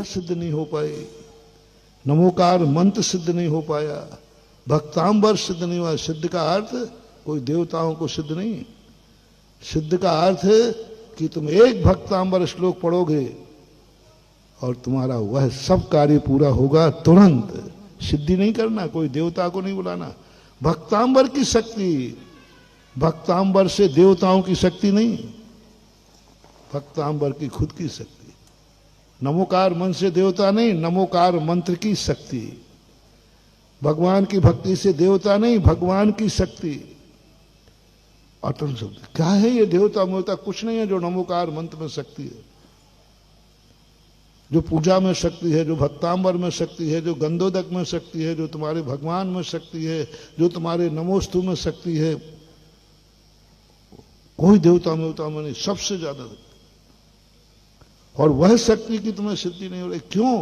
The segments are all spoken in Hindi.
मुद्रा सिद्ध नहीं हो पाई, नमोकार मंत्र सिद्ध नहीं हो पाया, भक्तांबर सिद्ध नहीं हुआ। सिद्ध का अर्थ कोई देवताओं को सिद्ध नहीं, सिद्ध का अर्थ कि तुम एक भक्तांबर श्लोक पढ़ोगे और तुम्हारा वह सब कार्य पूरा होगा तुरंत। सिद्धि नहीं करना, कोई देवता को नहीं बुलाना, भक्तांबर की शक्ति, भक्तांबर से देवताओं की शक्ति नहीं, भक्तांबर की खुद की शक्ति। नमोकार मन से देवता नहीं, नमोकार मंत्र की शक्ति। भगवान की भक्ति से देवता नहीं, भगवान की शक्ति। अटल शब्द क्या है ये? देवता मेवता कुछ नहीं है जो नमोकार मंत्र में शक्ति है, जो पूजा में शक्ति है, जो भक्तांबर में शक्ति है, जो गंधोदक में शक्ति है, जो तुम्हारे भगवान में शक्ति है, जो तुम्हारे नमोस्तु में शक्ति है। कोई देवता मेवता में नहीं, सबसे ज्यादा। और वह शक्ति की तुम्हें सिद्धि नहीं हो रही, क्यों?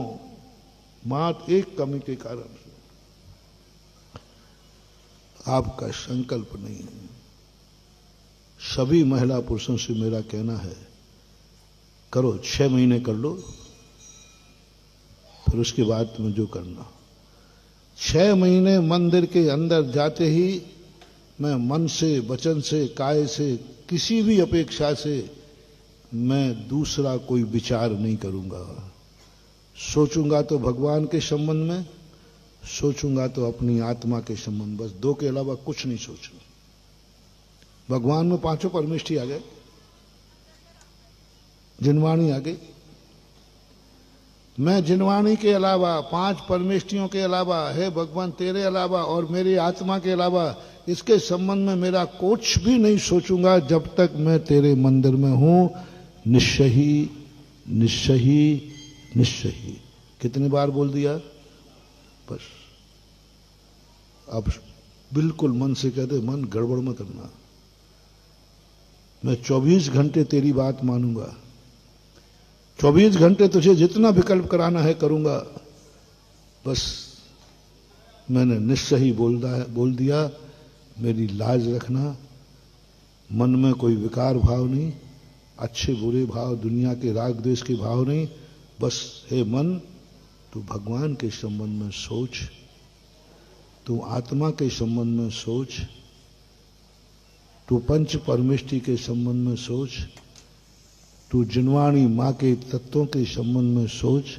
मात्र एक कमी के कारण से, आपका संकल्प नहीं है। सभी महिला पुरुषों से मेरा कहना है, करो 6 महीने कर लो, फिर उसके बाद तुम्हें जो करना। 6 महीने मंदिर के अंदर जाते ही मैं मन से, वचन से, काय से, किसी भी अपेक्षा से मैं दूसरा कोई विचार नहीं करूंगा। सोचूंगा तो भगवान के संबंध में, सोचूंगा तो अपनी आत्मा के संबंध, बस 2 के अलावा कुछ नहीं सोचूंगा। भगवान में 5 परमेष्ठी आ गए, जिनवाणी आ गई। मैं जिनवाणी के अलावा, 5 परमेष्ठियों के अलावा, हे भगवान तेरे अलावा और मेरी आत्मा के अलावा इसके संबंध में मेरा कुछ भी नहीं सोचूंगा जब तक मैं तेरे मंदिर में हूं। निश्चय ही, निश्चय ही, निश्चय ही। कितनी बार बोल दिया? बस अब बिल्कुल मन से कह दे, मन गड़बड़ मत करना, मैं 24 घंटे तेरी बात मानूंगा, 24 घंटे तुझे जितना विकल्प कराना है करूंगा। बस मैंने निश्चय ही बोल दिया। मेरी लाज रखना, मन में कोई विकार भाव नहीं, अच्छे बुरे भाव, दुनिया के राग द्वेष के भाव नहीं। बस हे मन, तू भगवान के संबंध में सोच, तू आत्मा के संबंध में सोच, तू पंच परमेष्ठी के संबंध में सोच, तू जिनवाणी माँ के तत्वों के संबंध में सोच,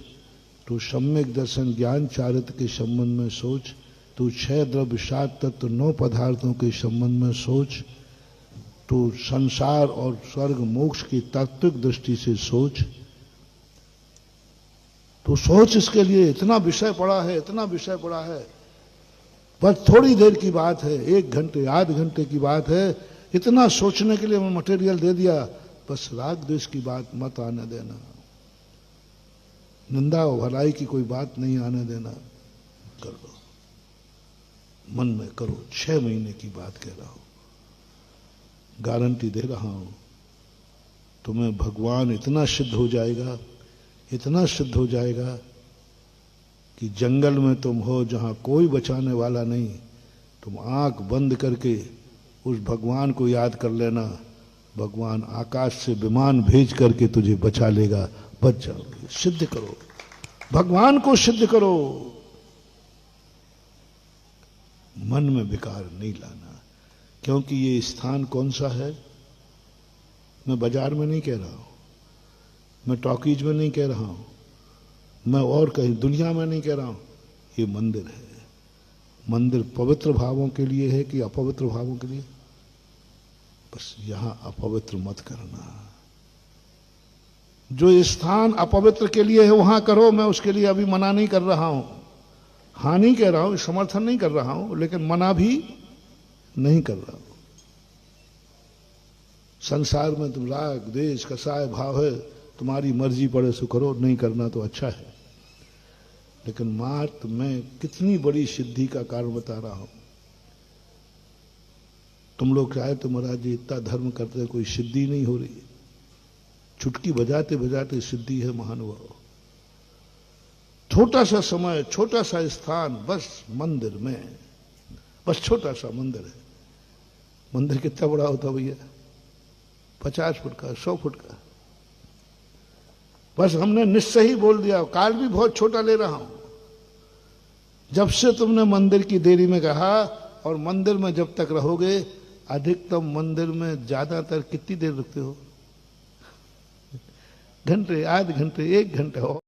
तू सम्यक दर्शन ज्ञान चारित्र के संबंध में सोच, तू 6 द्रव्य 7 तत्व 9 पदार्थों के संबंध में सोच, तू संसार और स्वर्ग मोक्ष की तात्विक दृष्टि से सोच। तू सोच, इसके लिए इतना विषय पड़ा है, इतना विषय पड़ा है। बस थोड़ी देर की बात है, 1 घंटे, आध घंटे की बात है। इतना सोचने के लिए मैं मटेरियल दे दिया। बस राग द्वेष की बात मत आने देना, निंदा और भलाई की कोई बात नहीं आने देना। कर लो, मन में करो। 6 महीने की बात कह रहा हूं, गारंटी दे रहा हूं। तुम्हें भगवान इतना सिद्ध हो जाएगा, इतना सिद्ध हो जाएगा कि जंगल में तुम हो जहां कोई बचाने वाला नहीं, तुम आंख बंद करके उस भगवान को याद कर लेना। भगवान आकाश से विमान भेज करके तुझे बचा लेगा, बच जाओगे। सिद्ध करो, भगवान को सिद्ध करो। मन में विकार नहीं लाना, क्योंकि ये स्थान कौन सा है? मैं बाजार में नहीं कह रहा हूं, मैं टॉकीज में नहीं कह रहा हूं, मैं और कहीं दुनिया में नहीं कह रहा हूं। ये मंदिर है। मंदिर पवित्र भावों के लिए है कि अपवित्र भावों के लिए? बस यहां अपवित्र मत करना। जो स्थान अपवित्र के लिए है वहां करो, मैं उसके लिए अभी मना नहीं कर रहा हूं। हाँ नहीं कह रहा हूं, समर्थन नहीं कर रहा हूं, लेकिन मना भी नहीं कर रहा हूं। संसार में तुम राग द्वेष कसाय भाव है, तुम्हारी मर्जी पड़े सो करो, नहीं करना तो अच्छा है। लेकिन मात्र मैं कितनी बड़ी सिद्धि का कारण बता रहा हूं। तुम लोग चाहे तो महाराज जी इतना धर्म करते कोई सिद्धि नहीं हो रही, चुटकी बजाते बजाते सिद्धि है महानुभाव। छोटा सा समय, छोटा सा स्थान, बस मंदिर में, बस छोटा सा मंदिर है। मंदिर कितना बड़ा होता भैया? 50 फुट का, 100 फुट का। बस हमने निश्चय ही बोल दिया, काल भी बहुत छोटा ले रहा हूं। जब से तुमने मंदिर की देरी में कहा, और मंदिर में जब तक रहोगे, अधिकतम मंदिर में ज्यादातर कितनी देर रुकते हो? घंटे, आध घंटे, 1 घंटा हो।